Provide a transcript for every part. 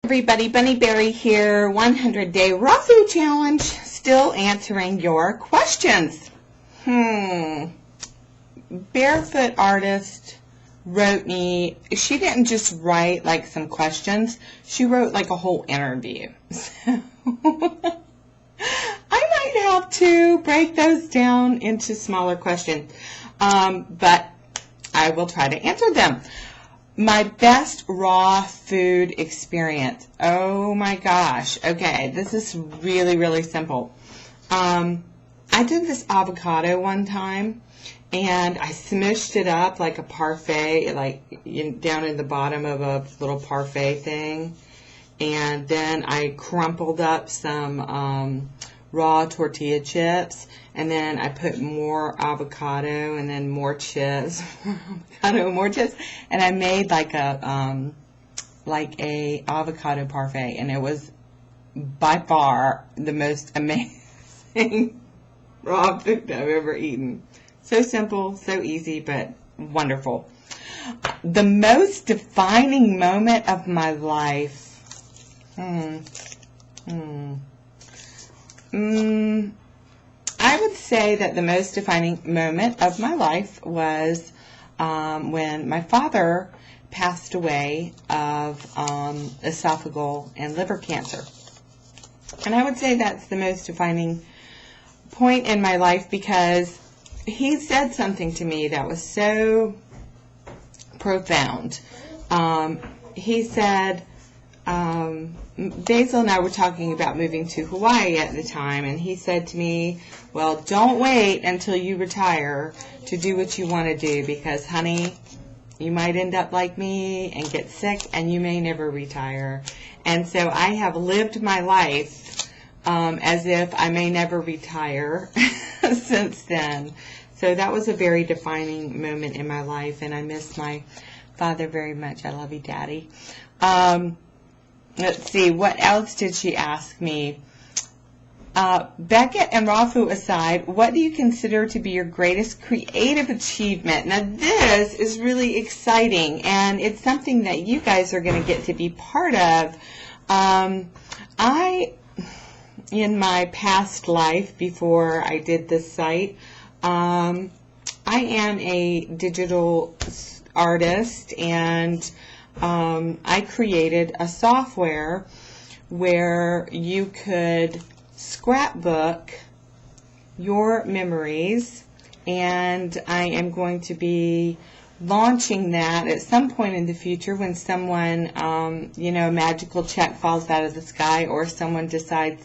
Everybody, Bunny Berry here, 100-day raw food challenge, still answering your questions. Barefoot Artist wrote me, she didn't just write like some questions, she wrote like a whole interview. So I might have to break those down into smaller questions, but I will try to answer them. My best raw food experience. Oh my gosh. Okay, this is really, really simple. I did this avocado one time, and I smushed it up like a parfait, like down in the bottom of a little parfait thing. And then I crumpled up some raw tortilla chips, and then I put more avocado and then more chips, more chips, and I made like a avocado parfait, and it was by far the most amazing raw food I've ever eaten. So simple, so easy, but wonderful. The most defining moment of my life. I would say that the most defining moment of my life was when my father passed away of esophageal and liver cancer. And I would say that's the most defining point in my life because he said something to me that was so profound. He said, Basil and I were talking about moving to Hawaii at the time, and he said to me, well, don't wait until you retire to do what you want to do because, honey, you might end up like me and get sick, and you may never retire. And so I have lived my life as if I may never retire since then. So that was a very defining moment in my life, and I miss my father very much. I love you, Daddy. Let's see, what else did she ask me? Beckett and raw food aside, what do you consider to be your greatest creative achievement? Now this is really exciting, and it's something that you guys are going to get to be part of. In my past life, before I did this site, I am a digital artist, and I created a software where you could scrapbook your memories, and I am going to be launching that at some point in the future when someone, a magical check falls out of the sky, or someone decides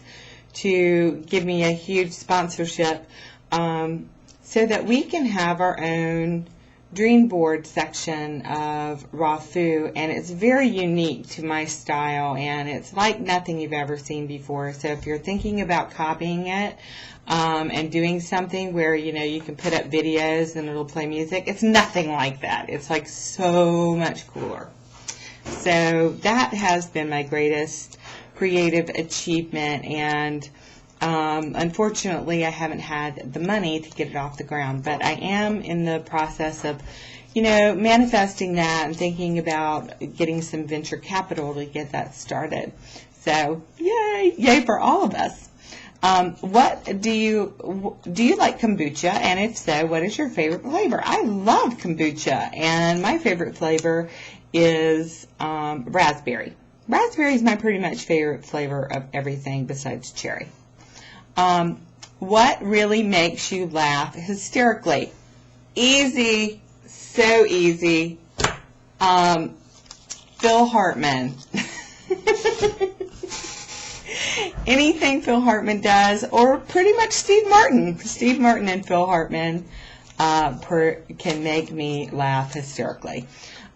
to give me a huge sponsorship, so that we can have our own dream board section of raw food, and it's very unique to my style, and it's like nothing you've ever seen before. So if you're thinking about copying it and doing something where you can put up videos and it'll play music, it's nothing like that. It's like so much cooler. So that has been my greatest creative achievement, and unfortunately, I haven't had the money to get it off the ground, but I am in the process of, manifesting that and thinking about getting some venture capital to get that started. So, yay for all of us. What do you like kombucha? And if so, what is your favorite flavor? I love kombucha, and my favorite flavor is raspberry. Raspberry is my pretty much favorite flavor of everything besides cherry. What really makes you laugh hysterically? Easy, so easy. Phil Hartman. Anything Phil Hartman does, or pretty much Steve Martin. Steve Martin and Phil Hartman can make me laugh hysterically.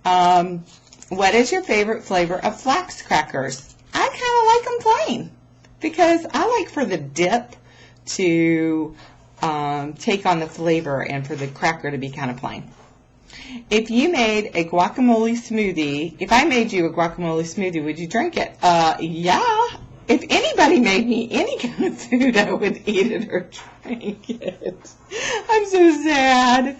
What is your favorite flavor of flax crackers? I kind of like them plain, because I like for the dip to take on the flavor and for the cracker to be kind of plain. If you made a guacamole smoothie, if I made you a guacamole smoothie, would you drink it? Yeah. If anybody made me any kind of food, I would eat it or drink it. I'm so sad.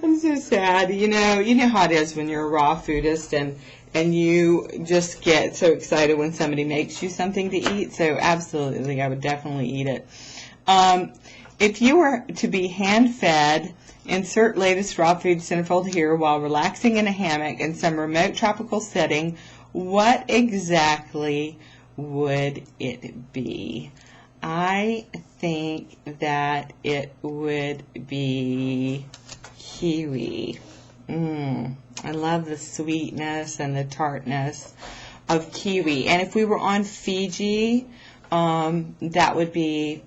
I'm so sad. You know how it is when you're a raw foodist, and and you just get so excited when somebody makes you something to eat. So absolutely, I would definitely eat it. If you were to be hand-fed, insert latest raw food centerfold here while relaxing in a hammock in some remote tropical setting, what exactly would it be? I think that it would be kiwi. I love the sweetness and the tartness of kiwi. And if we were on Fiji, that would be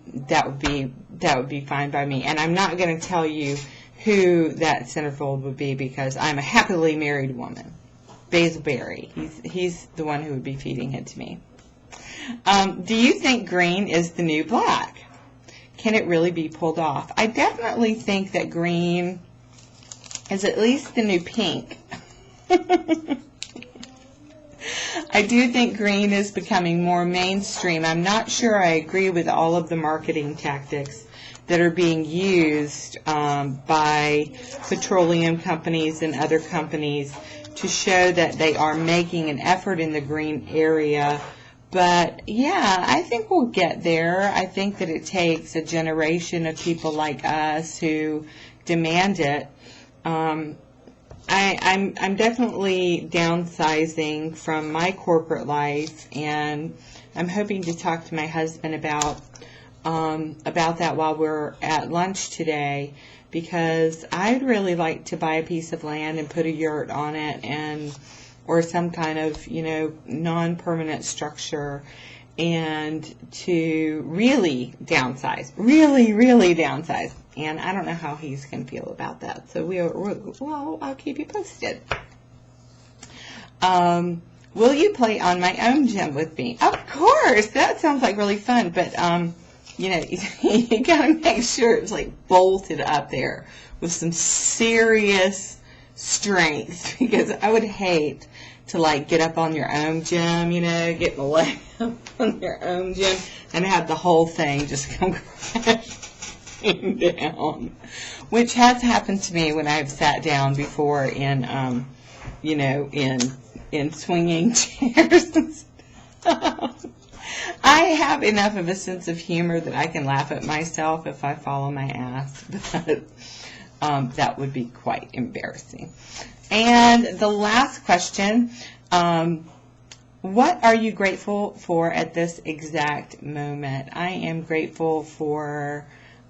fine by me. And I'm not going to tell you who that centerfold would be because I'm a happily married woman. Basil Berry. He's the one who would be feeding it to me. Do you think green is the new black? Can it really be pulled off? I definitely think that green is at least the new pink. I do think green is becoming more mainstream. I'm not sure I agree with all of the marketing tactics that are being used by petroleum companies and other companies to show that they are making an effort in the green area. But yeah, I think we'll get there. I think that it takes a generation of people like us who demand it. I'm definitely downsizing from my corporate life, and I'm hoping to talk to my husband about that while we're at lunch today, because I'd really like to buy a piece of land and put a yurt on it, or some kind of, non-permanent structure, and to really downsize, really downsize. And I don't know how he's going to feel about that. So I'll keep you posted. Will you play on my own gym with me? Of course. That sounds like really fun. But, you got to make sure it's like bolted up there with some serious strength, because I would hate to like get up on your own gym, get the leg up on your own gym and have the whole thing just come crashing down, which has happened to me when I've sat down before in swinging chairs and stuff. I have enough of a sense of humor that I can laugh at myself if I fall on my ass, but that would be quite embarrassing. And the last question, what are you grateful for at this exact moment? I am grateful for,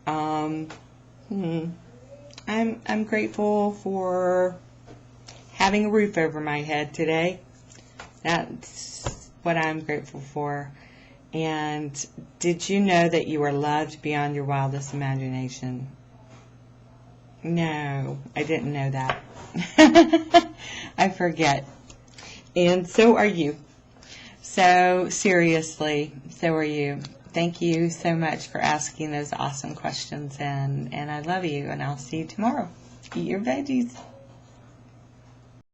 I'm grateful for having a roof over my head today. That's what I'm grateful for. And did you know that you are loved beyond your wildest imagination? No, I didn't know that. I forget. And so are you. So seriously, so are you. Thank you so much for asking those awesome questions, and I love you, and I'll see you tomorrow. Eat your veggies.